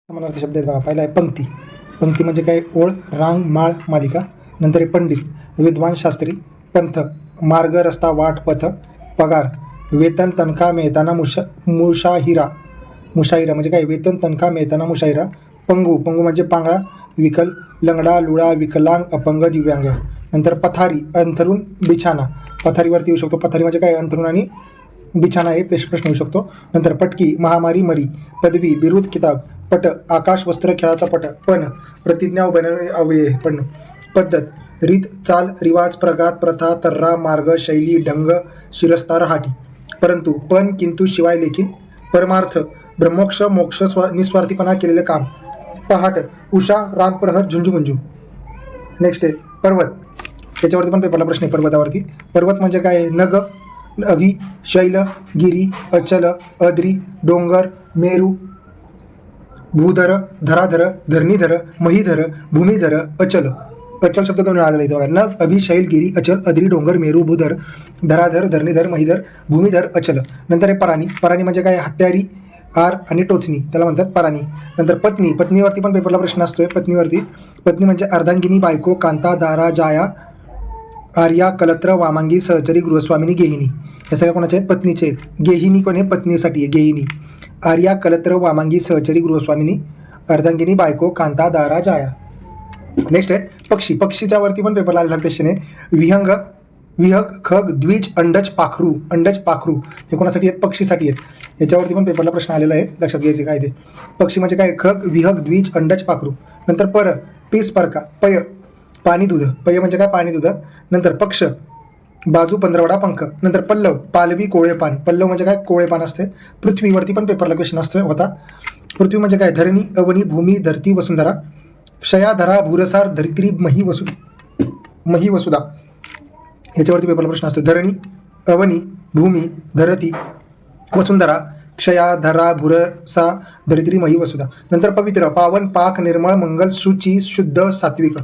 समानार्थी शब्द आहेत बघा. पहिला आहे पंक्ती. पंक्ती म्हणजे काय? ओळ, रांग, माळ, मालिका. नंतर आहे पंडित, विद्वान, शास्त्री. पंथ, मार्ग, रस्ता, वाट, पथ. पगार, वेतन, तनखा मिळताना मुशाहिरा. मुशाहिरा म्हणजे काय? वेतन, तनखा मिळताना मुशाहिरा. पंगू, पंगू म्हणजे पांगळा, विकल, लंगडा, लुळा, विकलांग, अपंग, दिव्यांग. नंतर पथारी, अंथरूण, बिछाना. पथारीवरती येऊ शकतो. पथारी म्हणजे काय? अंथरूण आणि बिछाना हे प्रश्न येऊ शकतो. नंतर पटकी, महामारी, मरी. पदवी, बिरुद, किताब. पट, आकाश, वस्त्र, खेळाचा पट. पण, प्रतिज्ञा, बनवणे, अव्यय. पण, पद्धत, रीत, चाल, रिवाज, प्रघात, प्रथा, तर्रा, मार्ग, शैली, ढंग, शिरस्तार, हाटी. परंतु, पण, किंतु, शिवाय, लेकिन. परमार्थ, ब्रह्मोक्ष, मोक्ष, निस्वार्थीपणा, केलेलं काम. पहाट, उषा, रामप्रहर, झुंजू. नेक्स्ट आहे पर्वत. त्याच्यावरती पण पेपरला प्रश्न आहे पर्वतावरती. पर्वत म्हणजे काय? नग, अभि, शैल, गिरी, अचल, अद्री, डोंगर, मेरू, भूधर, धराधर, धरणीधर, महीधर, भूमिधर, अचल. अचल शब्द दोन वेळा आलेला इथे बघा. नग, अभि, शैल, गिरी, अचल, अद्री, डोंगर, मेरू, भूधर, धराधर, धरणीधर, महीधर, भूमिधर, अचल. नंतर आहे पराणी. पराणी म्हणजे काय? हत्यारी, आर आणि टोचणी, त्याला म्हणतात पराणी. नंतर पत्नी. पत्नीवरती पण पेपरला प्रश्न असतोय. पत्नीवरती, पत्नी म्हणजे अर्धांगिनी, बायको, कांता, दारा, जाया, आर्या, कलत्र, वामांगी, सहचरी, गृहस्वामिनी, गेहिनी. या सगळ्या कोणाच्या आहेत? पत्नीचे आहेत. गेहिनी कोण आहे? पत्नीसाठी आहे. गेहिनी. आर्या, कलत्र, वामांगी, सहचरी, गृहस्वामिनी, अर्धांगिनी, बायको, कांता, दारा, जाया. नेक्स्ट आहे पक्षी. पक्षीच्या वरती पण पेपरला आलेला क्वेश्चन आहे. विहंग, विहग, खग, द्विज, अंडज, पाखरू. अंडज, पाखरू हे कोणासाठी आहेत? पक्षीसाठी आहेत. याच्यावरती पण पेपरला प्रश्न आलेला आहे, लक्षात घ्यायचे काय ते. पक्षी म्हणजे काय? खग, विहग, द्विज, अंडज, पाखरू. नंतर पर, पीस, परका. पय, पाणी, दूध. पय म्हणजे काय? पाणी, दूध. नंतर पक्ष, बाजू, पंधरवडा, पंख. नंतर पल्लव, पालवी, कोळे पान. पल्लव म्हणजे काय? कोळे पान असते. पृथ्वीवरती पण पेपरला क्वेश्चन असतोय होता. पृथ्वी म्हणजे काय? धरणी, अवनी, भूमी, धरती, वसुंधरा. क्षया, धरा, भूरसार, धरित्री, मही, वसुधा. याच्यावरती पेपरला प्रश्न असतो. धरणी, अवनी, भूमी, धरती, वसुंधरा, क्षया, धरा, भूरसा, धरित्री, मही, वसुधा. नंतर पवित्र, पावन, पाक, निर्मळ, मंगल, शुची, शुद्ध, सात्विक.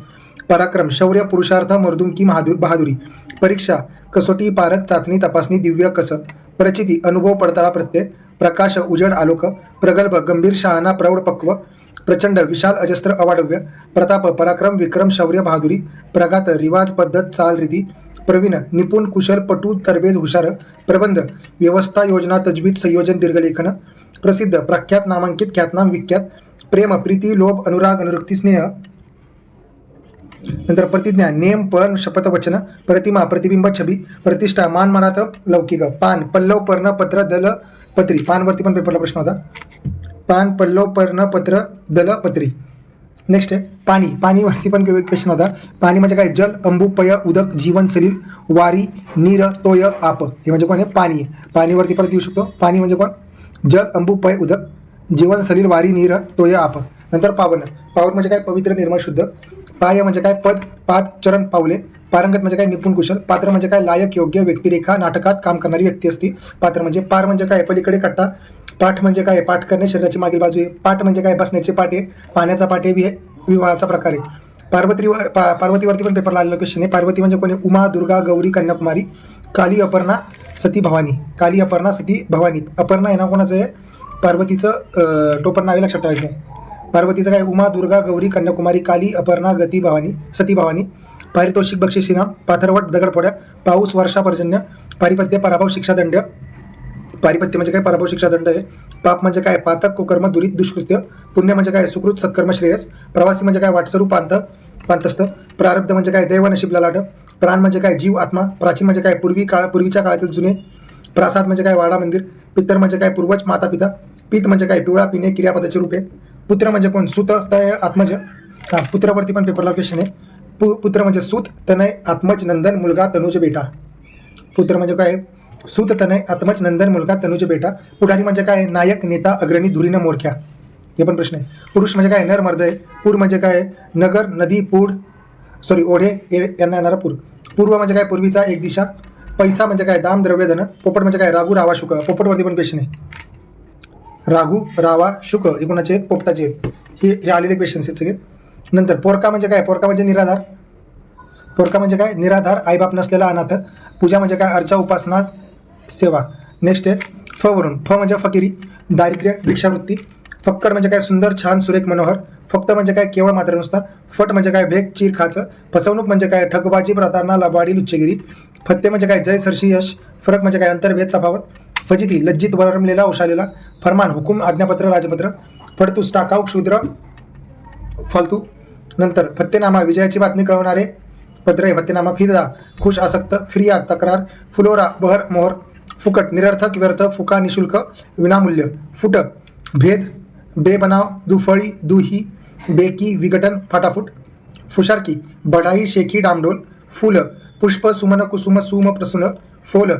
पराक्रम, शौर्य, पुरुषार्थ, मर्दुमकी, बहादुरी. परीक्षा, कसोटी, पारख, चाचणी, तपासणी, दिव्य, कस. प्रचिती, अनुभव, पडताळा, प्रत्यय. प्रकाश, उजड, आलोक. प्रगल्भ, गंभीर, शहाणा, प्रौढ, पक्व. प्रचंड, विशाल, अजस्त्र, अवाढव्य. प्रताप, पराक्रम, विक्रम, शौर्य, बहादुरी. प्रघात, रिवाज, पद्धत, चाल, रीती. प्रवीण, निपुण, कुशल, पटू, तरबेज, हुशार. प्रबंध, व्यवस्था, योजना, तजवीज, संयोजन, दीर्घलेखन. प्रसिद्ध, प्रख्यात, नामांकित, ख्यातनाम, विख्यात. प्रेम, प्रीती, लोभ, अनुराग, अनुरक्ती, स्नेह. नंतर प्रतिज्ञा, नेम, पण, शपथ, वचन. प्रतिमा, प्रतिबिंब, छबी. प्रतिष्ठा, मान, मनात, लौकिक. पान, पल्लव, पर्ण, पत्र, दल, पत्री. पानवरती पण पेपरला प्रश्न होता. पान, पल्लव, पर्ण, पत्र, दल, पत्री. नेक्स्ट आहे पाणी. पाणीवरती पण क्वेश्चन होता. पाणी म्हणजे काय? जल, अंबू, पय, उदक, जीवन, सलील, वारी, नीर, तोय, आप. हे म्हणजे कोण आहे? पाणी. पाणीवरती परत येऊ शकतो. पाणी म्हणजे कोण? जल, अंबू, पय, उदक, जीवन, सलील, वारी, नीर, तोय, आप. नंतर पावन. पावन म्हणजे काय? पवित्र, निर्मळ, शुद्ध. पाय म्हणजे काय? पद, पाद, चरण, पावले. पारंगत म्हणजे काय? निपुण, कुशल. पात्र म्हणजे काय? लायक, योग्य, व्यक्तिरेखा, नाटकात काम करणारी व्यक्ती असते पात्र म्हणजे. पार म्हणजे काय? पलीकडे कट्टा. पाठ म्हणजे काय? पाठ करणे, शरीराची मागील बाजू आहे. पाठ म्हणजे काय? बसण्याचे पाठ आहे. पाण्याचा पाठ आहे. विवाहाचा प्रकार आहे. पार्वतीवरती पण पेपरला आलेला क्वेश्चन आहे. पार्वती म्हणजे कोणी? उमा, दुर्गा, गौरी, कन्याकुमारी. काली, सती, भवानी. काली, सती, भवानी. अपर्णा हे नाव कोणाचं आहे? पार्वतीचं टोपण नावे लक्षात ठेवायचं आहे. पार्वतीचं काय? उमा, दुर्गा, गौरी, कन्याकुमारी, काली, अपर्णा, गती, भवानी, सती, भवानी. पारितोषिक, बक्षीस, इनाम. पाथरवट, दगडफोड्या. पाऊस, वर्षा, पर्जन्य. पारिपत्य, पराभव, शिक्षा, दंड. पारिपत्य म्हणजे काय? पराभव, शिक्षा, दंड आहे. पाप म्हणजे काय? पातक, कुकर्म, दुरित, दुष्कृत्य. पुण्य म्हणजे काय? सुकृत, सत्कर्म, श्रेयस. प्रवासी म्हणजे काय? वाटसरू, पांतस्थ. प्रारब्ध म्हणजे काय? दैव, नशीब, लाट. प्राण म्हणजे काय? जीव, आत्मा. प्राचीन म्हणजे काय? पूर्वीच्या काळातील जुने. प्रासाद म्हणजे काय? वाडा, मंदिर. पितर म्हणजे काय? पूर्वज, माता, पिता. पित म्हणजे काय? पिवळा, पिणे, क्रियापदाची रूपे. पुत्र म्हणजे कोण? सुत, तनय, आत्मज. पुत्रावरती पण पेपरला क्वेश्चन आहे. पुत्र म्हणजे सूत, तनय, आत्मज, नंदन, मुलगा, तनुज, बेटा. पुत्र म्हणजे काय? सूत, तनय, आत्मज, नंदन, मुलगा, तनुज, बेटा. पुढारी म्हणजे काय? नायक, नेता, अग्रणी, धुरीण, मोरख्या. हे पण प्रश्न आहे. पुरुष म्हणजे काय? नर, मर्द आहे. पूर म्हणजे काय? नगर, नदी, ओढे यांना येणारा पूर. पूर्व म्हणजे काय? पूर्वीचा, एक दिशा. पैसा म्हणजे काय? दाम, द्रव्य, धन. पोपट म्हणजे काय? रागू, रावा, शुक. पोपटवरती पण क्वेश्चन आहे. राघू, रावा, शुक हे कोणाचे आहेत? पोपटाचे आहेत. हे आलेले क्वेश्चन्स आहेत सगळे. नंतर पोरका म्हणजे काय? पोरका म्हणजे निराधार. पोरका म्हणजे काय? निराधार, आईबाप नसलेला, अनाथ. पूजा म्हणजे काय? अर्चा, उपासना, सेवा. नेक्स्ट आहे फ वरून. फ म्हणजे फकिरी, दारिद्र्य, भिक्षावृत्ती. फक्कड म्हणजे काय सुंदर छान सुरेख मनोहर. फक्त म्हणजे काय केवळ मात्र नुसता. फट म्हणजे काय भेग चीर खाचं. फसवणूक म्हणजे काय ठगबाजी प्रतारणा लबाडी लुच्चेगिरी. फत्ते म्हणजे काय जय सरशी यश. फरक म्हणजे काय अंतर्भेद तफावत. फजिती लज्जित वरमलेला उशालेला. फरमान हुकूम आज्ञापत्र राजपत्र. फडतूस टाकाऊ क्षुद्र फालतू. नंतर फत्तेनामा विजयाची बातमी कळवणारे पत्र. फत्तेनामा फिदा खुश आसक्त. फिर्याद तक्रार. फुलोरा बहर मोहर. फुकट निरर्थक व्यर्थ फुका निशुल्क विनामूल्य. फुटक भेद बेबनाव दुफळी दुही बेकी विघटन फाटाफूट. फुशारकी बढाई शेकी डामडोल. फुल पुष्प सुमन कुसुम सुम प्रसून. फोल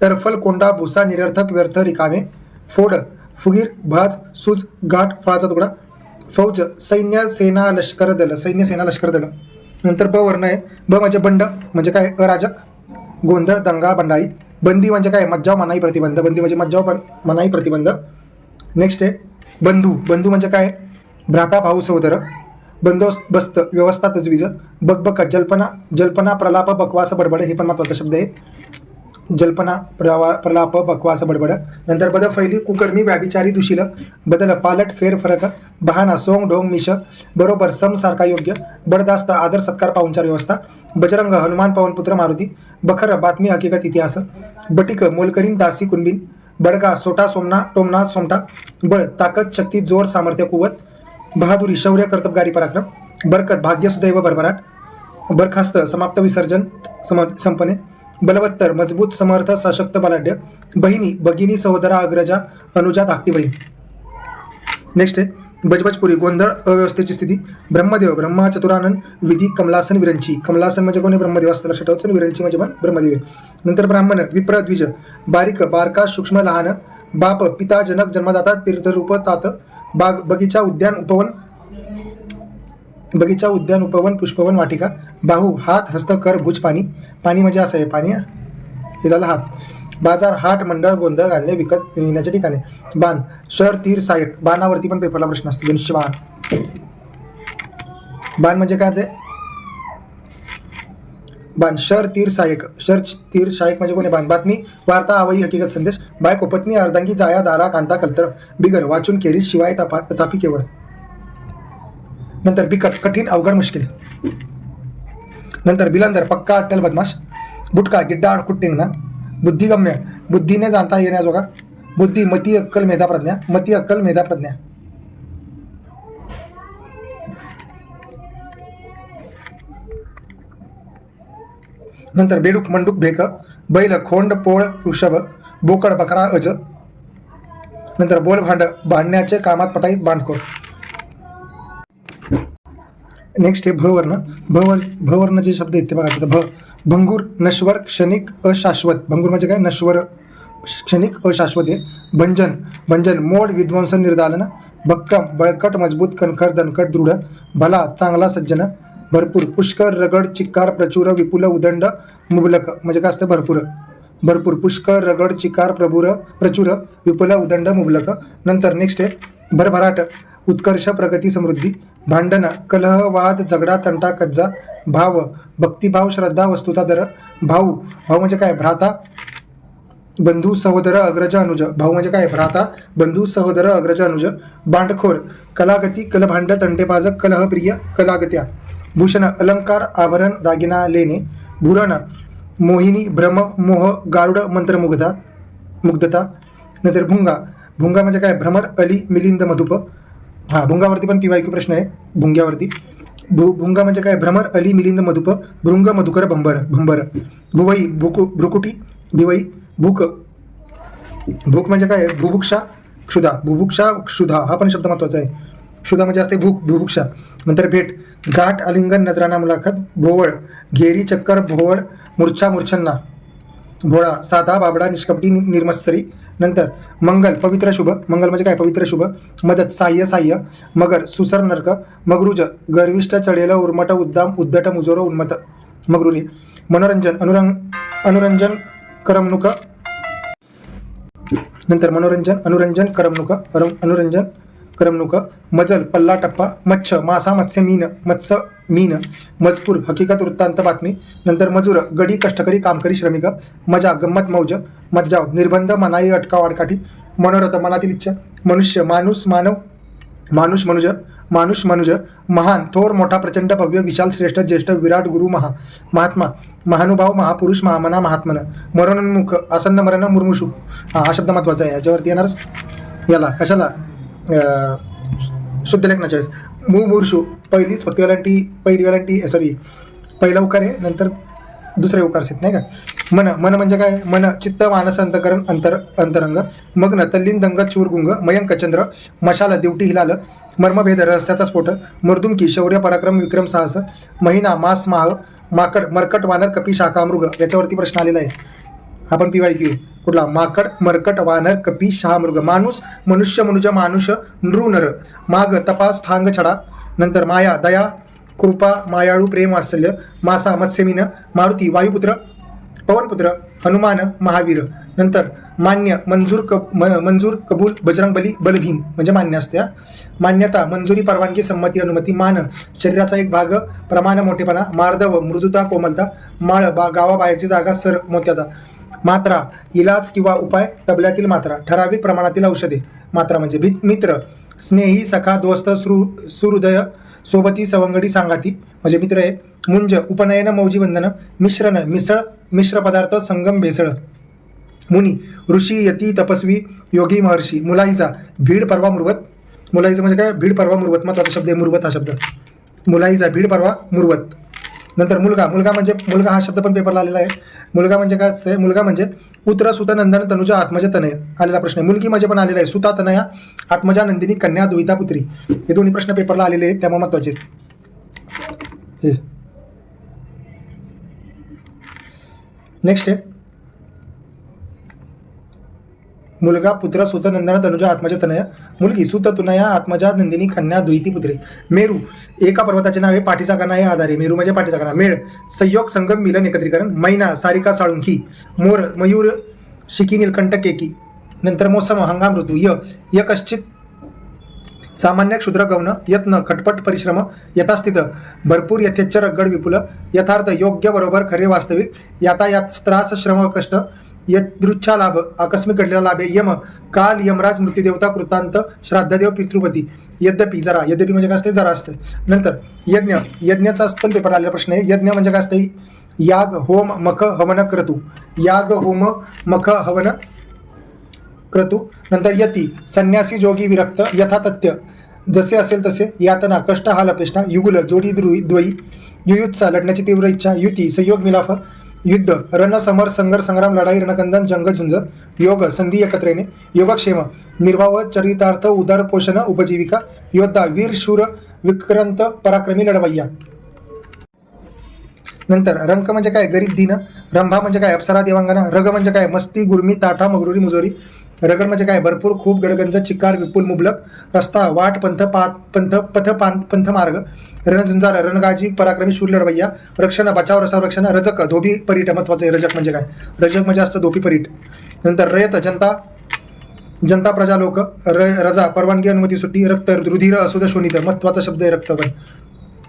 टरफल कोंडा भुसा निरर्थक व्यर्थ रिकामे. फोड फुगीर भाज सूज गाठ फळाचा तुकडा. फौज सैन्य सेना लष्कर दल. सैन्य सेना लष्कर दल. नंतर ब वर्ण आहे. ब म्हणजे बंड म्हणजे काय अराजक गोंधळ दंगा बंडाळी. बंदी म्हणजे काय मज्जाव मनाई प्रतिबंध. बंदी म्हणजे मज्जाव मनाई प्रतिबंध. नेक्स्ट आहे बंधू. बंधू म्हणजे काय भ्राता भाऊ सहोदर. बंदोबस्त व्यवस्था तजवीज. बकबक जल्पना. जल्पना प्रलाप बकवास बडबड. हे पण महत्वाचा शब्द आहे. जल्पना प्रलाप बकवास बडबड. नंतर बद फैली कुकर्मी व्याभिचारी दुशील. बदल पालट फेर फरक. बहाना सोंग डोंग मिश. बरोबर सम सारखा योग्य. बडदास्त आदर सत्कार पाहुणचार व्यवस्था. बजरंग हनुमान पवनपुत्र मारुती. बखर बातमी हकीकत इतिहास. बटिक मोलकरीन दासी कुणबीन. बडगा सोटा सोमना टोमना सोमटा. बळ ताकद शक्ती जोर सामर्थ्य कुवत. बहादुरी शौर्य कर्तबगारी पराक्रम. बरकत भाग्य सुदैव भरभराट. बरखास्त समाप्त विसर्जन संपणे. बलवत्तर मजबूत समर्थ सशक्त बलाढ्य. बहिणी भगिनी सहोदरा अग्रजा अनुजा धाकटी बहीण. नेक्स्ट आहे बजबजपुरी गोंधळ अव्यवस्थेची स्थिती. ब्रह्मदेव ब्रह्मा चतुरानन विधी कमलासन विरंची. कमलासन म्हणजे कोणी ब्रह्मदेव असतं लक्षात ठेवायचं. विरंची म्हणजे पण ब्रह्मदेव. नंतर ब्राह्मण विप्र द्विज. बारीक बारका सूक्ष्म लहान. बाप पिता जनक जन्मदाता तीर्थरूप तात. बाग बगीचा उद्यान उपवन. बगीचा उद्यान उपवन पुष्पवन वाटिका. बाहू हात हस्त कर भुज पाणी. पाणी म्हणजे असं आहे पाणी. हे झालं हात. बाजार हाट मंडळ गोंधळ घालणे विकत विण्याच्या ठिकाणी. बाण शर तीर सायक. बाणावरती पण पेपरला प्रश्न असतो. धनुष्यबाण. बाण म्हणजे काय ते बाण शर तीर सायक. शर तीर सायक म्हणजे कोणी बाण. बातमी वार्ता आवई हकीकत संदेश. बायको पत्नी अर्धांगी जाया दारा कांता कलतर. बिगर वाचून केली शिवाय तथापि केवळ. नंतर बिकट कठीण अवघड मुश्किल. नंतर बिलंदर पक्का अट्टल बदमाश. बुटका गिड्डा कुट्टिंगना. बुद्धिगम्य बुद्धीने जाणता येण्याजोगा. बुद्धी मती अक्कल मेधा प्रज्ञा. मती अक्कल मेधा प्रज्ञा. नंतर बेडूक मंडूक भेक. बैल खोंड पोळ वृषभ. बोकड बकरा अज. नंतर बोल भांड भांडण्याचे कामात पटाईत बांडखोर. नेक्स्ट आहे भ वर्ण. भ वर्ण जे शब्द आहेत ते बघा तिथं. भंगूर नश्वर क्षणिक अशाश्वत. भंगूर म्हणजे काय नश्वर क्षणिक अशाश्वत आहे. भंजन भंजन मोड विध्वंसन निर्दालन. भक्कम बळकट मजबूत कणखर दणकट दृढ. भला चांगला सज्जन. भरपूर पुष्कर रगड चिक्कार प्रचुर विपुल उदंड मुबलक म्हणजे काय असतं भरपूर. भरपूर पुष्कर रगड चिकार प्रचुर विपुल उदंड मुबलक. नंतर नेक्स्ट आहे भरभराट उत्कर्ष प्रगती समृद्धी. भांडण कलह वाद झगडा तंटा कज्जा. भाव भक्तिभाव श्रद्धा वस्तूचा दर. भाऊ भाऊ म्हणजे काय भ्राता बंधू सहोदर अग्रज अनुज. भाऊ म्हणजे काय भ्राता बंधू सहोदर अग्रज अनुज. बांडखोर कलागती कलभांड तंटेबाज कलहप्रिय कलागत्या. भूषण अलंकार आभरण दागिना लेणे. भूरण मोहिनी भ्रम मोह गारुड मुग्धता. नंतर भुंगा भुंगा म्हणजे काय भ्रमर अली मिलिंद मधुप. हां भुंगावरती पण PYQ प्रश्न आहे भुंग्यावरती. भुंगा म्हणजे काय भ्रमर अली मिलिंद मधुप. भृंग मधुकर भंबर. भुवई भ्रुकुटी भिवई. भूक भूक म्हणजे काय बुभुक्षा क्षुधा. बुभुक्षा क्षुधा हा पण शब्द महत्वाचा आहे. क्षुधा म्हणजे असते भूक बुभुक्षा. नंतर भेट गाठ आलिंगन नजराना मुलाखत. भोवळ घेरी चक्कर भोवळ मूर्छा मूर्छन्ना. भोळा साधा बाबडा निष्कपटी निर्मत्सरी. नंतर मंगल पवित्र शुभ. मंगल म्हणजे काय पवित्र शुभ. मदत साह्य. मगर सुसर नरक. मगरुज गर्विष्ठ चढेल उर्मट उद्दाम उद्धट मुजोर उन्मत मगरुरी. मनोरंजन अनुरंजन करमणूक. नंतर अनुरंजन करमणूक. मजल पल्ला टप्पा. मच्छ मासा मत्स्य मीन. मजकूर हकीकत वृत्तांत बातमी. नंतर मजूर गडी कष्टकरी कामकरी श्रमिक. मजा गंमत मौज. मज्जाव निर्बंध मनाई अटका वाडकाठी. मनोरथ मनातील इच्छा. मनुष्य माणूस मानव मानुष मनुज महान थोर मोठा प्रचंड भव्य विशाल श्रेष्ठ ज्येष्ठ विराट गुरु महात्मा महानुभाव महापुरुष महामना महात्मन मरणोन्मुख आसन्न मरण मुर्मुषू. हा शब्द महत्वाचा आहे. याच्यावरती येणारच याला कशाला शुद्ध लेखनाच्या वेळेस मुमूर्षू पहिली फक्त पहिली वेलांटी पहिला उकार आहे, नंतर दुसरे उकार आहेत नाही का. मन म्हणजे काय मन चित्त मानस अंतकरण अंतरंग मग्न तल्लीन दंगत शूरगुंग मयंक चंद्र मशाल दिवटी हिलाल मर्मभेद रहस्याचा स्फोट मर्दुमकी शौर्य पराक्रम विक्रम साहस महिना मास माह माकड मरकट वानर कपी शाखा मृग. याच्यावरती प्रश्न आलेला आहे. आपण PYQ कुठला माकड मरकट वानर कपी शहा मृग. माणूस मनुष्य मनुज मानुष नृ नर माग तपास थांग छडा. नंतर माया दया कृपा मायाळू प्रेम वात्सल्य मासा मत्स्यमीन मारुती वायुपुत्र पवनपुत्र हनुमान महावीर. नंतर मान्य मंजूर कबूल बजरंगबली बलभीम म्हणजे मान्य असत्या. मान्यता मंजुरी परवानगी संमती अनुमती. मान शरीराचा एक भाग प्रमाण मोठेपणा मार्दव मृदुता कोमलता. माळ गावाबाहेरची जागा सर मोत्याचा. मात्रा इलाज किंवा उपाय तबल्यातील मात्रा ठराविक प्रमाणातील औषधे. मात्रा म्हणजे मित्र स्नेही सखा दोस्त सुहृदय सोबती सवंगडी सांगाती म्हणजे मित्र आहे. मुंज उपनयन मौजी बंधन मिश्रण मिसळ मिश्र पदार्थ संगम भेसळ. मुनी ऋषी यती तपस्वी योगी महर्षी. मुलाईचा भीड परवा मुरवत. मुलाईचं म्हणजे काय भीड परवा मुरवत महत्वाचा शब्द आहे मुरवत हा शब्द. मुलाईचा भीड परवा मुरवत. नंतर मुलगा हा शब्द पण पेपरला आलेला आहे. मुलगा म्हणजे काय असतं. मुलगा म्हणजे पुत्र सुत नंदन तनुजा आत्मजा तनय आलेला प्रश्न आहे. मुलगी म्हणजे पण आलेला आहे सुता तनया आत्मजा नंदिनी कन्या दुहिता पुत्री. हे दोन्ही प्रश्न पेपरला आलेले आहेत त्यामुळे महत्वाचे. नेक्स्ट आहे मुलगा पुत्र सुत नंदन तनुजा आत्मजा तनय मुलगी सुत तुनया आत्मजा नंदिनी कन्या दुहिती पुत्री. मेरू एका पर्वताचे नाव आहे पाठीचा कणा आहे आधारे. मेरू म्हणजे पाठीचा कणा. मेळ संयोग संगम मिलन एकत्रीकरण. मैना सारिका साळुंखी. मोर मयूर शिकी नीलकंठ केकी. नंतर मोसम हंगाम ऋतू. यकश्चित सामान्य क्षुद्र गौण यत्न खटपट परिश्रम यथास्थित भरपूर यथेच्छ रगड विपुल यथार्थ योग्य बरोबर खरे वास्तविक यातायात त्रास श्रम कष्ट यदृच्छा लाभ आकस्मिक घडलेला लाभ आहे. यम काल यमराज मृत्यूदेवता कृतांत श्राद्धदेव पितृपती. यद्यपि म्हणजे काय असते जरा असते. नंतर यज्ञाचा पण पेपर आलेला प्रश्न आहे. यज्ञ म्हणजे काय असते याग होम मख हवन क्रतू. याग होम मख हवन क्रतू. नंतर यती संन्यासी जोगी विरक्त यथातथ्य जसे असेल तसे. यातना कष्ट हाल अपेष्टा. युगुल जोडी द्वयी. युयुत्सा लढण्याची तीव्र इच्छा. युती संयोग मिलाफ. युद्ध रण समर संघर संग्राम लढाई रणकंदन जंग झुंज. योग संधी एकत्र येणे. योगक्षेम निर्वाह चरितार्थ उदर पोषण उपजीविका. योद्धा वीर शूर विक्रांत पराक्रमी लढवय्या. नंतर रंक म्हणजे काय गरीब दीन. रंभा म्हणजे काय अप्सरा देवांगना. रग म्हणजे काय मस्ती गुरमी ताठा मगरुरी मुजोरी. रगड म्हणजे काय भरपूर खूप गडगंज चिकार विपुल मुबलक. रस्ता वाट पंथ मार्ग. रणझुंजार रणगाजी पराक्रमी शूर लढवय्या. रक्षण बचाव संरक्षण. रजक धोबी परीट महत्वाचं आहे. रजक म्हणजे काय रजक म्हणजे असतं धोबी परीट. नंतर रयत जनता प्रजा लोक. रजा परवानगी अनुमती सुट्टी. रक्त रुधिर असुद शोणित महत्वाचा शब्द आहे रक्त पण.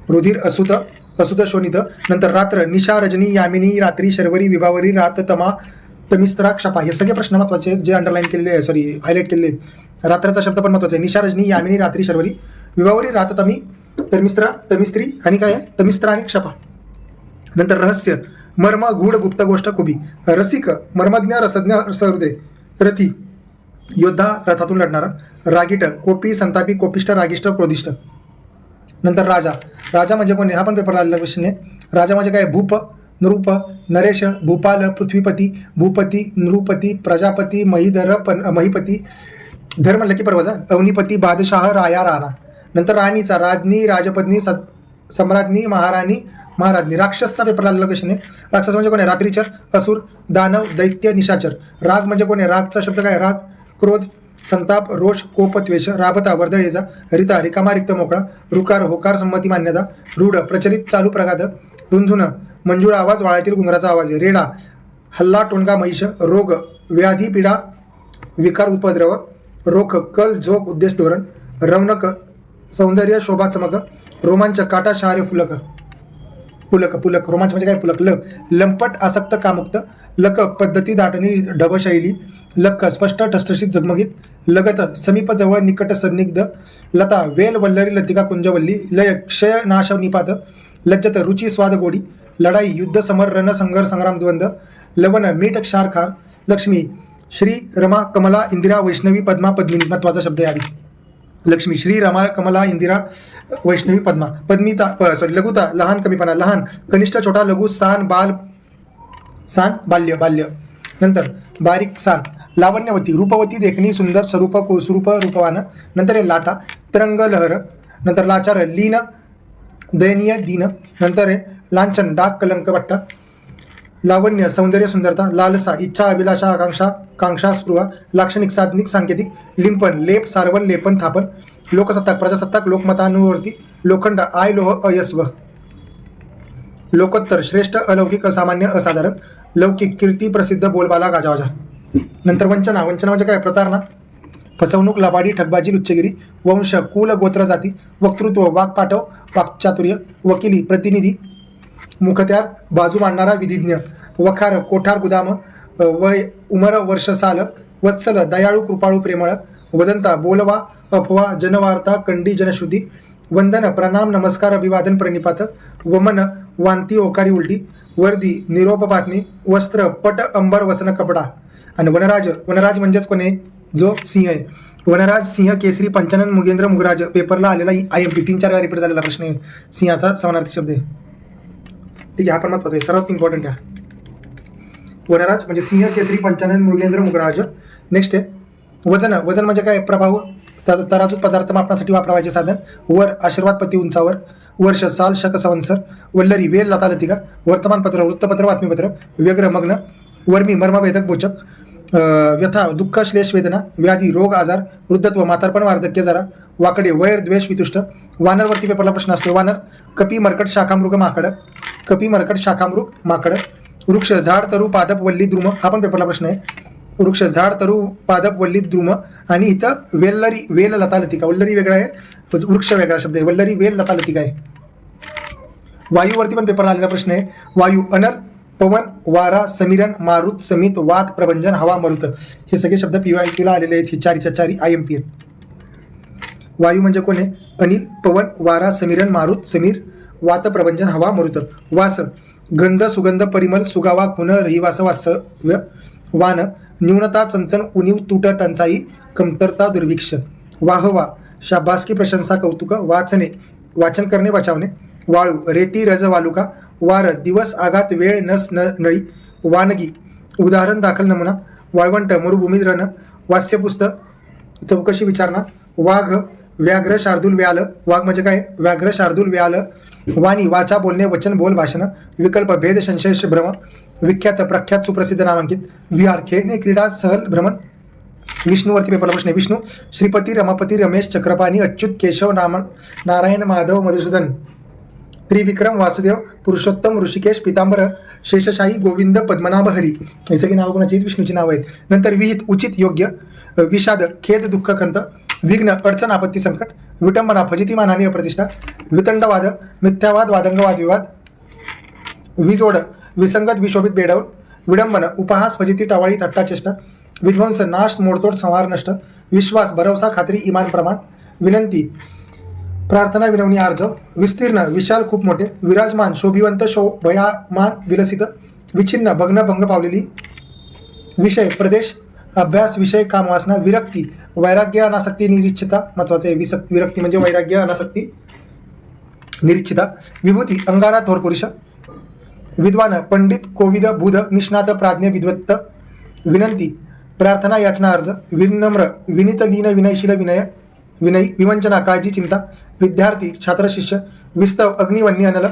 रुधिर असुद शोणित. नंतर रात्र निशा रजनी यामिनी रात्री शर्वरी विभावरी रात तमा तमिस्त्रा क्षपा. हे सगळे प्रश्न महत्वाचे आहेत जे अंडरलाईन केलेले आहे हायलाईट केलेले आहेत. रात्राचा शब्द पण महत्वाचा आहे. निशा रजनी यामिनी रात्री शर्वरी विभावरी रात तमी तमिस्त्री आणि काय आहे तमिस्त्रा आणि क्षपा. नंतर रहस्य मर्म गूढ गुप्त गोष्ट खुबी. रसिक मर्मज्ञ रसज्ञ सहृदय. रथी योद्धा रथातून लढणारा. रागीट कोपी संतापी कोपिष्ट रागिष्ट क्रोधिष्ट. नंतर राजा म्हणजे कोणी हा पण पेपरला आलेला क्वेश्चन आहे. राजा म्हणजे काय भूप नृप नरेश भूपाल पृथ्वीपती भूपती नृपती प्रजापती महिपती धर्म लकी पर्वत अवनीपती बादशाह राया राणा. नंतर राणीचा राजनी राजपत्नी सम्राज्ञी महाराज्ञी. राक्षसचा पेपर आलेला क्वेश्चन आहे. राक्षस म्हणजे कोण आहे रात्रीचर असुर दानव दैत्य निशाचर. राग म्हणजे कोण आहे रागचा शब्द काय राग क्रोध संताप रोष कोप त्वेष. राबता वर्दळेजा. रिता रिकामा रिक्त मोकळा. रुकार होकार संमती मान्यता. रूढ प्रचलित चालू प्रगाध. रुंझुन मंजूळ आवाज वाळ्यातील गुंगराचा आवाज आहे. रेडा हल्ला टोणगा महिष. रोग व्याधी पीडा विकार उपद्रव. रोख कल झोक उद्देश धोरण. रौनक सौंदर्य शोभा चमक. रोमांच काटा शहारे फुलक. पुलक पुलक रोमांच म्हणजे काय पुलक. लंपट आसक्त कामुक्त. लक पद्धती दाटणी ढबशैली. लक्क स्पष्ट ठसठशीत झगमगीत. लगत समीप जवळ निकट सन्निग्ध. लता वेल वल्लरी लतिका कुंजवल्ली. लय क्षय नाश निपात. लज्जत रुची स्वाद गोडी. लढाई युद्ध समर रण संघर्ष संग्राम द्वंद्व. लवण मीठ क्षार खार. लक्ष्मी श्री रमा कमला इंदिरा वैष्णवी पद्मा पद्मिनी. महत्वाचा शब्द आहे आधी. लक्ष्मी श्री रमा कमला इंदिरा वैष्णवी पद्मा. पद्मिता लघुता लहान कमीपणा. लहान कनिष्ठ छोटा लघु. सान बाल सान बाल्य बाल्य. नंतर बारीक सान. लावण्यवती रूपवती देखणी सुंदर स्वरूप सुरूप रूपवान. नंतर आहे लाटा तरंग लहर. नंतर लाचार लीन दयनीय दीन. नंतर आहे लांछन डाक कलंक बट्टा. लावण्य सौंदर्य सुंदरता. लालसा इच्छा अभिलाषा आकांक्षा कांक्षा स्पृहा. लाक्षणिक साधनिक सांकेतिक. लिंपन लेप सारवण लेपन थापण. लोकसत्ताक प्रजासत्ताक लोकमतानुवर्ती. लोखंड आय लोह अयस्व. लोकोत्तर श्रेष्ठ अलौकिक असामान्य असाधारण. लौकिक कीर्ती प्रसिद्ध बोलबाला गाजावाजा. नंतर वंचना. वंचना म्हणजे काय प्रतारणा फसवणूक लबाडी ठगबाजी लुच्चगिरी. वंश कुल गोत्र जाती. वक्तृत्व वाक्पाटव वाक्चातुर्य. वकिली प्रतिनिधी. मुखत्यार बाजू मांडणारा विधिज्ञ. वखार कोठार गुदाम. वय उमर वर्ष साल. वत्सल दयाळू कृपाळू प्रेमळ. वदंता बोलवा अफवा जनवार्ता कंडी जनश्रुती. वंदन प्रणाम नमस्कार अभिवादन प्रणिपात. वमन वांती ओकारी उलटी. वर्दी निरोप बातमी. वस्त्र पट अंबर वसन कपडा. आणि वनराज. वनराज म्हणजेच कोणी जो सिंह आहे. वनराज सिंह केसरी पंचानन मुगेंद्र मुगराज. पेपरला आलेला IMP 3-4 वेळा रिपीट झालेला प्रश्न आहे. सिंहाचा समानार्थी शब्द आहे. ठीक आहे, हा पण महत्वाचा आहे, सर्वात इम्पॉर्टंट आहे. वनराज म्हणजे सिंह केसरी पंचानन मृगेंद्र मुगराज. नेक्स्ट आहे वजन. वजन म्हणजे काय प्रभाव तराजू पदार्थ मापनासाठी वापरावायचे साधन. वर आशीर्वाद पती उंचावर. वर्ष साल शक संवत्सर. वल्लरी वेल लता लतिका. वर्तमानपत्र वृत्तपत्र बातमीपत्र. व्यग्र मग्न. वर्मी मर्मवेदक बोचक. व्यथा दुःख श्लेष वेदना. व्याधी रोग आजार. वृद्धत्व म्हातारपण वार्धक्य जरा. वाकडे वैर द्वेष वितुष्ट. वानरवरती पेपरला प्रश्न असतो. वानर कपी मरकट शाखामृग माकड. कपी मरकट शाखामृग माकड. वृक्ष झाड तरू पादप वल्ली द्रुम. हा पण पेपरला प्रश्न आहे. वृक्ष झाड तरू पादप वल्ली द्रुम. आणि इथं वेल्लरी वेल लता लतिका. वल्लरी वेगळा आहे, वृक्ष वेगळा शब्द आहे. वल्लरी वेल लता लतिका आहे. वायूवरती पण पेपरला आलेला प्रश्न आहे. वायू अनल पवन वारा समीरण मारुत समित वात प्रभंजन हवा मरुत. हे सगळे शब्द PYQ ला आलेले आहेत. ही 4 IMP आहेत. वायू म्हणजे कोण आहे? अनिल पवन वारा समीरण मारुत समीर वात प्रभंजन हवा मरुत. वास गंध सुगंध परिमल सुगावा खुन रहिवास वासव्य. वान न्यूनता चंचन उणीव तूट टंचाई कमतरता दुर्भिक्ष. वाहवा शाबासकी प्रशंसा कौतुक. वाचणे वाचन करणे बचावणे. वाळू रेती रज वालुका. वार दिवस आघात वेळ नस नळी. वानगी उदाहरण दाखल नमुना. वाळवंट मरुभूमी रण. वास्यपुस्तक चौकशी विचारणा. वाघ व्याघ्र शार्दूल व्याल. वाघ म्हणजे काय? व्याघ्र शार्दूल व्याल. वाणी वाचा बोलणे वचन बोल भाषण. विकल्प भेद संशय भ्रम. विख्यात प्रख्यात सुप्रसिद्ध नामांकित. विहार खेळणे क्रीडा सहल भ्रमण. विष्णूवरती पेपरला प्रश्न आहे. विष्णू श्रीपती रमापती रमेश चक्रपाणी अच्युत केशव नारायण माधव मधुसूदन. त्रिविक्रम वासुदेव पुरुषोत्तम ऋषिकेश पितांबर शेषशाही गोविंद पद्मनाभ हरी. हे सगळी नावं कोणाची आहेत? विष्णूची नावं आहेत. नंतर विहित उचित योग्य. विषाद खेद दुःख खंत. विघ्न अडचण आपत्ती संकट. विटंबना फजिती मानहानी अप्रतिष्ठा. वितंडवाद मिथ्यावाद वादंगवाद विवाद. विजोड विसंगत विशोभित बेडवल. विडंबन उपहास फजिती टवाळी थट्टा चेष्टा. विध्वंस नाश मोडतोड संहार नष्ट. विश्वास भरवसा खात्री इमान प्रमाण. विनंती प्रार्थना विनवणी आर्जव. विस्तीर्ण विशाल खूप मोठे. विराजमान शोभिवंत शोभयामान विलसित. विच्छिन्न भग्न भंग पावलेली. विषय प्रदेश अभ्यास विषय काम वासना. विरक्ती वैराग्य अनासक्ती निरीच्छिता. महत्वाचे आहे. विरक्ती म्हणजे वैराग्य अनासक्ती निरीच्छिता. विभूती अंगारा थोर पुरुष. विद्वान पंडित कोविद बुध निष्णात प्राज्ञ विद्वत्त. विनंती प्रार्थना याचना अर्ज. विनम्र विनीत लीन विनयशील विनय विनयी. विवंचना काळजी चिंता. विद्यार्थी छात्र शिष्य. विस्तव अग्निवन्य अनल.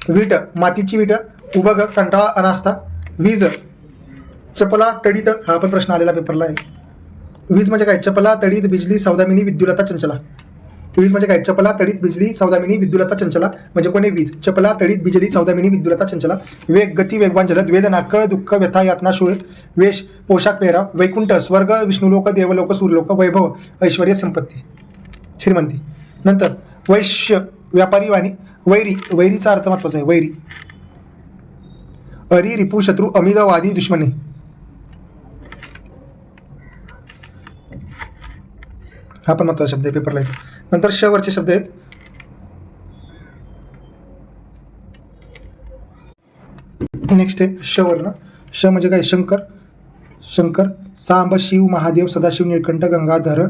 वीट मातीची वीट. उबग कंटाळा अनास्था. वीज चपला तडीत. हा पण प्रश्न आलेला पेपरला आहे. वीज म्हणजे काय? चपला तडीत बिजली सौदामिनी विद्युलता चंचला. वीज म्हणजे काय? चपला तडीत बिजली सौदामिनी विद्युलता चंचला म्हणजे कोणी? वीज. चपला तडीत बिजली सौदामिनी विद्युलता चंचला. वेग गती वेगवान जलद. वेदना कळ दुःख व्यथा यातना शूळ. वेश पोशाख पेहराव. वैकुंठ स्वर्ग विष्णुलोक देवलोक सूर्यलोक. वैभव ऐश्वर्य संपत्ती श्रीमंती. नंतर वैश्य व्यापारी वाणी. वैरी, वैरीचा अर्थ महत्वाचा आहे, वैरी. अरी रिपू शत्रू अमिद वादी दुश्मनी. हा पण महत्वाचा शब्द आहे, पेपरला येतो. नंतर श वरचे शब्द आहेत. नेक्स्ट आहे श वर्ण. श म्हणजे काय? शंकर, शंकर. सांब, शिव, महादेव, सदाशिव, निळकंठ, गंगाधर,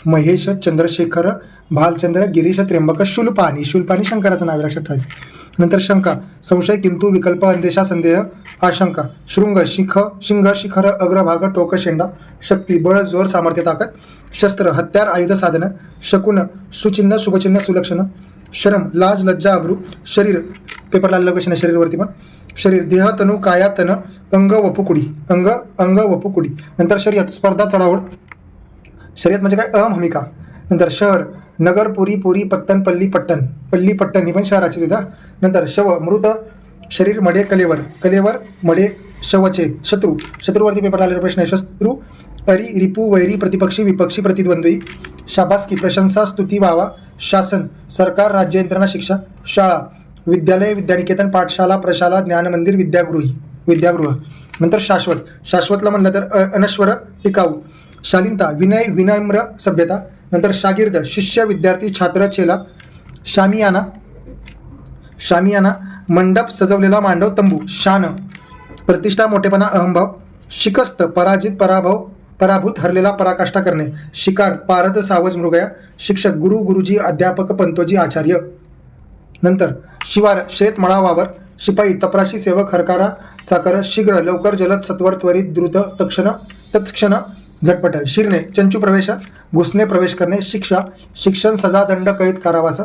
महेश, चंद्रशेखर, भालचंद्र, गिरीश, त्र्यंबक, शूलपाणी. शूलपाणी शंकराचं नाव आहे, लक्षात ठेवायचं. नंतर शंका, संशय, किंतु, विकल्प, अंदेशा, संदेह, आशंका. शृंग, शिंग, शिखर, अग्रभाग, टोक, शेंडा. शक्ती, बळ, जोर, सामर्थ्य, ताकद. शस्त्र, हत्यार, आयुध, साधन. शकुन, सुचिन्ह, शुभचिन्ह, सुलक्षण. शरम, लाज, लज्जा, अब्रू. शरीर, पेपरला लोकेशन आहे शरीरवरती पण. शरीर, देह, तनु, काया, तन, अंग, वपुकुडी. अंग, वपुकुडी. नंतर शर्यत, स्पर्धा, चढाओढ. शर्यत म्हणजे काय? भूमिका. नंतर शहर, नगर, पुरी, पुरी, पत्तन, पल्ली, पट्टण. पल्ली, पट्टण ही पण शहराची तिथं. नंतर शव, मृत. शरीर, मडे, कलेवर, मडे, शवचे. शत्रू, शत्रूवरती पेपर आलेला प्रश्न आहे. शत्रू, अरी, रिपू, वैरी, प्रतिपक्षी, विपक्षी, प्रतिद्वंद्वी. शाबासकी, प्रशंसा, स्तुती, वावा. शासन, सरकार, राज्य यंत्रणा, शिक्षा. शाळा, विद्यालय, विद्यानिकेतन, पाठशाला, प्रशाला, ज्ञानमंदिर, विद्यागृह. नंतर शाश्वत, शाश्वतला म्हणलं तर अनश्वर, टिकाऊ. शालीनता, विनय, विनम्र, सभ्यता. नंतर शागिर्द, शिष्य, विद्यार्थी, छात्र, चेला. शामियाना, मंडप, सजवलेला मांडव, तंबू. शान, प्रतिष्ठा, मोठेपणा, अहंभाव. शिकस्त, पराजित, पराभूत, हरलेला, पराकाष्ठा करणे. शिकार, पारद, सावज, मृगया. शिक्षक, गुरु, गुरुजी, अध्यापक, पंतोजी, आचार्य. नंतर शिवार, शेत, मळा, वावर. शिपाई, तपराशी, सेवक, हरकारा, चाकर. शीघ्र, लवकर, जलद, सत्वर, त्वरित, द्रुत, तत्क्षण, झटपट. शिरणे, चंचू, प्रवेश, घुसणे, प्रवेश करणे. शिक्षा, शिक्षण, सजा, दंड, कैद, कारावास.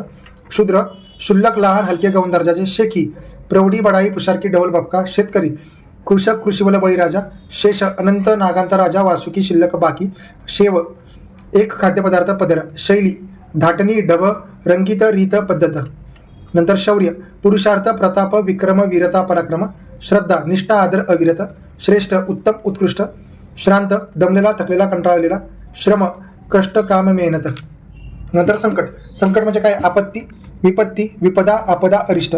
शूद्र, शुल्लक, लहान, हलके, गौण दर्जाचे. शेखी, प्रौढी, बडाई, पुशारकी, ढवल, बापका. शेतकरी, कृषक, कृषीवल, बळीराजा. शेष, अनंत, नागांचा राजा, वासुकी, शिल्लक, बाकी. शेव, एक खाद्यपदार्थ, पदर. शैली, धाटणी, ढब, रंगीत, रीत, पद्धत. नंतर शौर्य, पुरुषार्थ, प्रताप, विक्रम, वीरता, पराक्रम. श्रद्धा, निष्ठा, आदर, अविरत. श्रेष्ठ, उत्तम, उत्कृष्ट. श्रांत, दमलेला, थकलेला, कंटाळलेला. श्रम, कष्ट, काम, मेहनत. नंतर संकट, संकट म्हणजे काय? आपत्ती, विपत्ती, विपदा, आपदा, अरिष्ट.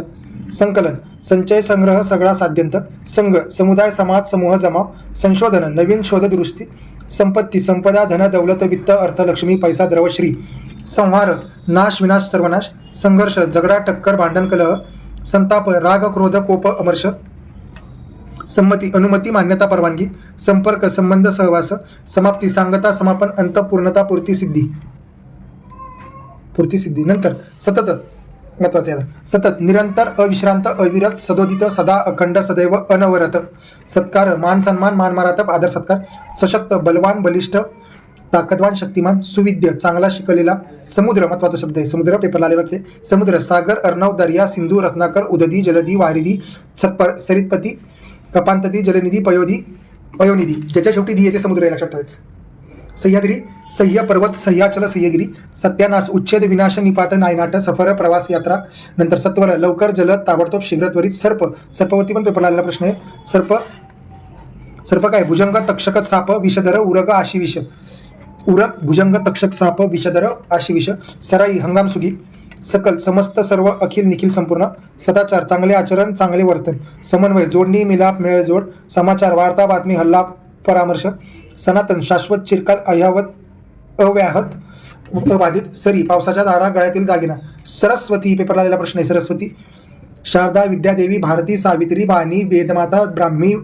संकलन, संचय, संग्रह, सगळा, साध्यंत. संघ, समुदाय, समाज, समूह, जमाव. संशोधन, नवीन शोध, दुरुस्ती. संपत्ती, संपदा, धन, दौलत, वित्त, अर्थ, लक्ष्मी, पैसा, द्रव, श्री. संहार, नाश, विनाश, सर्वनाश. संघर्ष, झगडा, टक्कर, भांडण, कलह. संताप, राग, क्रोध, कोप, अमर्ष. संमती, अनुमती, मान्यता, परवानगी. संपर्क, संबंध, सहवास. समाप्ती, सांगता, समापन, अंत, पूर्णता, पूर्ती, सिद्धी. नंतर सतत, महत्वाचे आहे. सतत, निरंतर, अविश्रांत, अविरत, सदोदित, सदा, अखंड, सदैव, अनवरत. सत्कार, मान, सन्मान, मान, मारातप, आदर, सत्कार. सशक्त, बलवान, बलिष्ठ, ताकदवान, शक्तिमान. सुविद्य, चांगला, शिकलेला. समुद्र, महत्वाचा शब्द आहे. समुद्र, पेपरला आलेलाच आहे. समुद्र, सागर, अर्णव, दर्या, सिंधू, रत्नाकर, उदधी, जलधी, वारिधी, सत्पर, सरितपती, अपांतदी, जलनिधी, पयोनिधी. ज्याच्या शेवटी धी येते समुद्र, लक्षात ठेवायचं. सह्याद्री, सह्य पर्वत, सह्याचल, सह्यगिरी. सत्यानाश, उच्छेद, विनाश, निपात, नायनाट, सफर, प्रवास, यात्रा. नंतर सत्वर, लवकर, जलद, ताबडतोब, शीघ्र, त्वरित. सर्प, सर्पवरती पण पेपरला आलेला प्रश्न आहे. सर्प काय? भुजंग, तक्षक, साप, विषधर, उरग, आशिविष. उरक, भुजंग, तक्षक, साप, विषधर, आशिविष. सराई, हंगाम, सुगी. सकल, समस्त, सर्व, अखिल, निखिल, संपूर्ण. सदाचार, चांगले आचरण, चांगले वर्तन. समन्वय, जोडणी, मिलाप, मेळजोड. समाचार, वार्ता, बातमी, हल्ला, परामर्श. सनातन, शाश्वत, चिरकाल, अव्याहत, अबाधित. सरी, पावसाच्या धारा, गळ्यातील दागिना. सरस्वती, पेपरला आलेला प्रश्न आहे. सरस्वती, शारदा, विद्यादेवी, भारती, सावित्री, बाणी, वेदमाता, ब्राह्मी.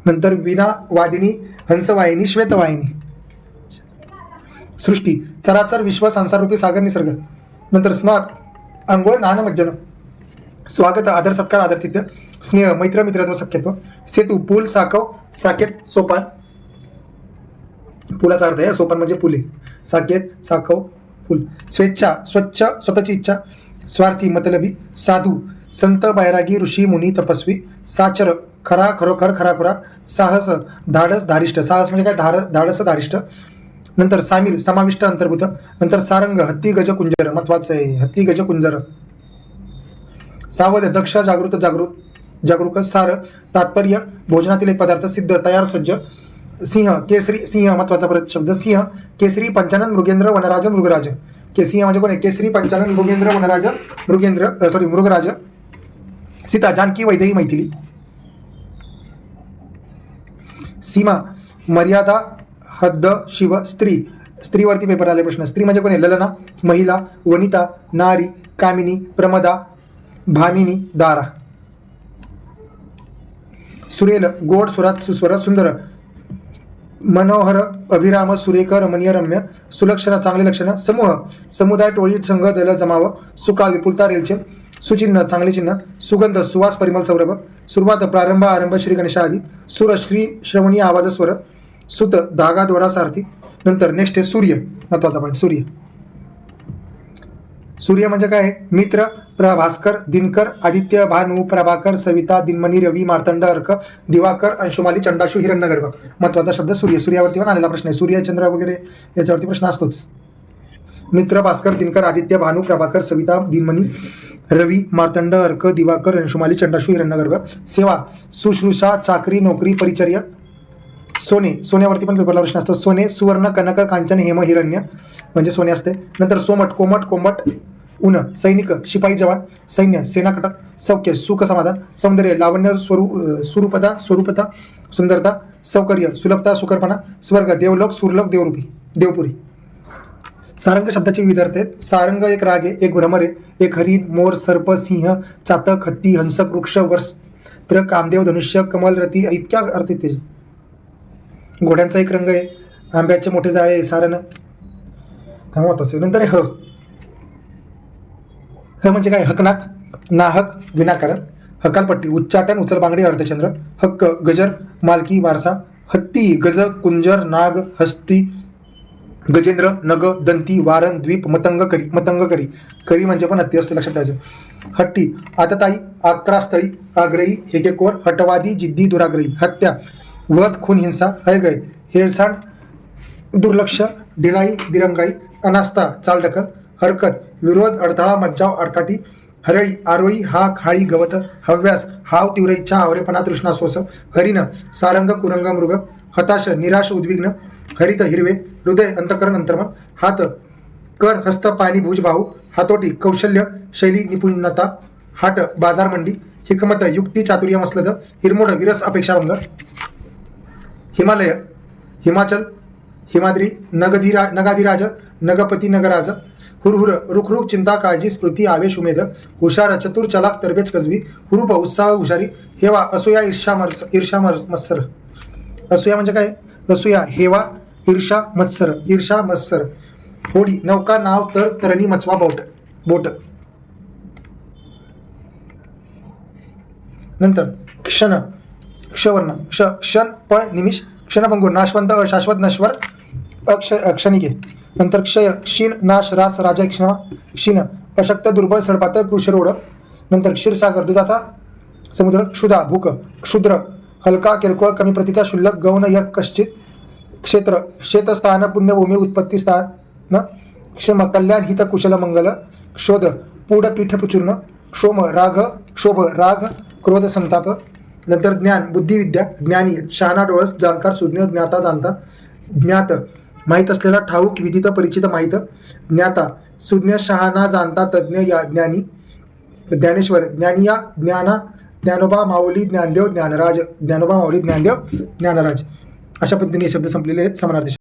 नंतर वीणा, वादिनी, हंसवाहिनी, श्वेतवाहिनी. सृष्टी, चराचर, विश्व, संसाररूपी सागर, निसर्ग. नंतर स्मार, अंघोळ, नान, मज्जन. स्वागत, आदर, सत्कार, आदरातिथ्य. स्नेह, मैत्र, मित्रत्व, सख्यत्व. सेतू, पूल, साकव, साकेत, सोपान. पुलाचा अर्थ आहे, सोपान म्हणजे पुले. साकेत, साकव, पूल. स्वेच्छा, स्वच्छ, स्वतःची इच्छा. स्वार्थी, मतलबी. साधू, संत, बैरागी, ऋषी, मुनी, तपस्वी. साचर, खरा, खरोखर, खराखुरा. साहस, धाडस, धारिष्ट. साहस म्हणजे काय? धाडस, धारिष्ट. नंतर सामील, समाविष्ट, अंतर्भूत. नंतर सारंग, हत्ती, गज, कुंजर. महत्वाचं आहे, हत्ती, गज, कुंजर. सावध, दक्ष, जागरूक. सार, तात्पर्य, भोजनातील एक पदार्थ. सिद्ध, तयार, सज्ज. सिंह, केसरी, सिंह, महत्वाचा परत शब्द. सिंह, केसरी, पंचानन, मृगेंद्र, वनराज, मृगराज. सिंह म्हणजे कोण आहे? केसरी, पंचानन, मृगेंद्र, वनराज, मृगराज, सीता, जानकी, वैदेही, मैथिली. सीमा, मर्यादा, हद्द, शिव, स्त्री. स्त्रीवरती पेपर आले प्रश्न. स्त्री म्हणजे कोण आहे? ललना, महिला, वनिता, नारी, कामिनी, प्रमदा, भामिनी, दारा. सुरेल, गोड, सुरात, सुस्वर, सुंदर, मनोहर, अभिराम, सुरेख, रमणीय, रम्य, सुलक्षण, चांगले लक्षण, समूह, समुदाय, टोळी, संघ, दल, जमाव, सुकाळ, विपुलता, रेलचेल, सुचिन्ह, चांगले चिन्ह, सुगंध, सुवास, परिमल, सौरभ, सुरुवात, प्रारंभ, आरंभ, श्री गणेशा आदी, सुर, श्री, श्रवणी, आवाज, स्वर, सुत, धागा, दोरा, सारथी. नंतर नेक्स्ट आहे सूर्य, महत्वाचा पॉईंट. सूर्य. सूर्य म्हणजे काय? मित्र, प्रभास्कर, दिनकर, आदित्य, भानु, प्रभाकर, सविता, दिनमणी, रवी, मार्तंड, अर्क, दिवाकर, अंशुमाली, चंडाशू, हिरण्यगर्भ. महत्वाचा शब्द सूर्य. सूर्यावरती पण आलेला प्रश्न आहे. सूर्य, चंद्र वगैरे याच्यावरती प्रश्न असतोच. मित्र, भास्कर, दिनकर, आदित्य, भानु, प्रभाकर, सविता, दिनमणी, रवी, मार्तंड, अर्क, दिवाकर, अंशुमाली, चंडाशू, हिरण्यगर्भ. सेवा, शुश्रूषा, चाकरी, नोकरी, परिचर्य. सोने, सोन्यावरती पण पेपरला प्रश्न असतो. सोने, सुवर्ण, कनक, कांचन, हेम, हिरण्य म्हणजे सोने असते. नंतर सोमट, कोमट, कोंबट, उन, सैनिक, शिपाई, जवान, सैन्य, सेना, कटक, सौख्य, सुख, समाधान, सौंदर्य, लावण्य, स्वरूपता, सुंदरता, सौकर्य, सुलभता, सुखरपणा, स्वर्ग, देवलोक, सुरलोक, देवरूपी, देवपुरी. सारंग शब्दाचे विविध अर्थ आहेत. सारंग एक राग आहे, एक भ्रमर आहे, एक हरिण, मोर, सर्प, सिंह, चातक, हत्ती, हंसक, वृक्ष, वस्त्र, कामदेव, धनुष्य, कमल, रती इतक्या अर्थ आहेत त्याचे. घोड्यांचा एक रंग आहे, आंब्याचे मोठे जाळे, सारण. नंतर ह. ह म्हणजे काय? हकनाक, नाहक, विनाकारण, हकालपट्टी, उच्चाटन, उचलबांगडी, अर्धचंद्र, हक्क, गजर, मालकी, वारसा, हत्ती, गज, कुंजर, नाग, हस्ती, गजेंद्र, नग, दंती, वारण, द्वीप, मतंगकरी, करी म्हणजे पण हत्ती असतो, लक्षात ठेवायचं. हट्टी, आतताई, आक्रास्तळी, आग्रही, हेकेकोर, हटवादी, जिद्दी, दुराग्रही, हत्या, वध, खून, हिंसा, हयगय, हेळसांड, दुर्लक्ष, ढिलाई, दिरंगाई, अनास्था, चालढकल, हरकत, विरोध, अडथळा, मज्जाव, आडकाठी, हरळी, आरोळी, हाक, हाळी, गवत, हव्यास, हाव, तीव्र इच्छा, आवरेपणा, तृष्णा, सोस, हरिण, सारंग, कुरंग, मृग, हताश, निराश, उद्विग्न, हरित, हिरवे, हृदय, अंतकरण, अंतर्मन, हात, कर, हस्त, पाणी, भुज, बाहू, हातोटी, कौशल्य, शैली, निपुणता, हाट, बाजार, मंडी, हिकमत, युक्ती, चातुर्य, मसलद, हिरमोड, विरस, अपेक्षाभंग, हिमालय, हिमाचल, हिमाद्री, नगाधिराज, नगपती, नगराज, हुरहुर, रुखरुख, चिंता, काळजी, स्मृती, आवेश, उमेद, हुशार, चतुर, चलाक, तरबेज, कजवी, हुरूप, उत्साह, हुशारी, हेवा, असूया, ईर्षा, मत्सर. असूया म्हणजे काय? असूया, हेवा, ईर्षा, मत्सर. होडी, नौका, नाव, तरणी, मचवा, बोट. नंतर क्षण, क्षवर्ण, क्षण, पळ, निमिष, क्षणभंगूर, नाशवंत, अशाश्वत, नश्वर, अक्षणिके. नंतर क्षय, क्षीण, नाश, रास, राजा, क्षीण, अशक्त, दुर्बळ, सडपातळ, कृशरोड. नंतर क्षीरसागर, दुधाचा समुद्र. क्षुधा, भूक, क्षुद्र, हलका, किरकोळ, कमी प्रतीचा, शुल्लक, गौण, यक, कश्चित. क्षेत्र, शेतस्थान, पुण्यभूमी, उत्पत्ती स्थान. क्षम, कल्याण, हित, कुशल, मंगल. क्षोध, पूड, पीठ, चूर्ण. क्षोम, क्षोभ, राग, क्रोध, संताप. नंतर ज्ञान, बुद्धिविद्या, ज्ञानी, शहाणा, डोळस, जाणकार, सुज्ञ, ज्ञाता, जाणता. ज्ञात, माहीत असलेला, ठाऊक, विदित, परिचित, माहीत. ज्ञाता, सुज्ञ, शहाणा, जाणता, तज्ज्ञ, ज्ञानी. ज्ञानेश्वर, ज्ञानिया, ज्ञानोबा, माऊली, ज्ञानदेव, ज्ञानराज. ज्ञानोबा, माऊली, ज्ञानदेव, ज्ञानराज. अशा पद्धतीने हे शब्द संपलेले आहेत समानार्थी.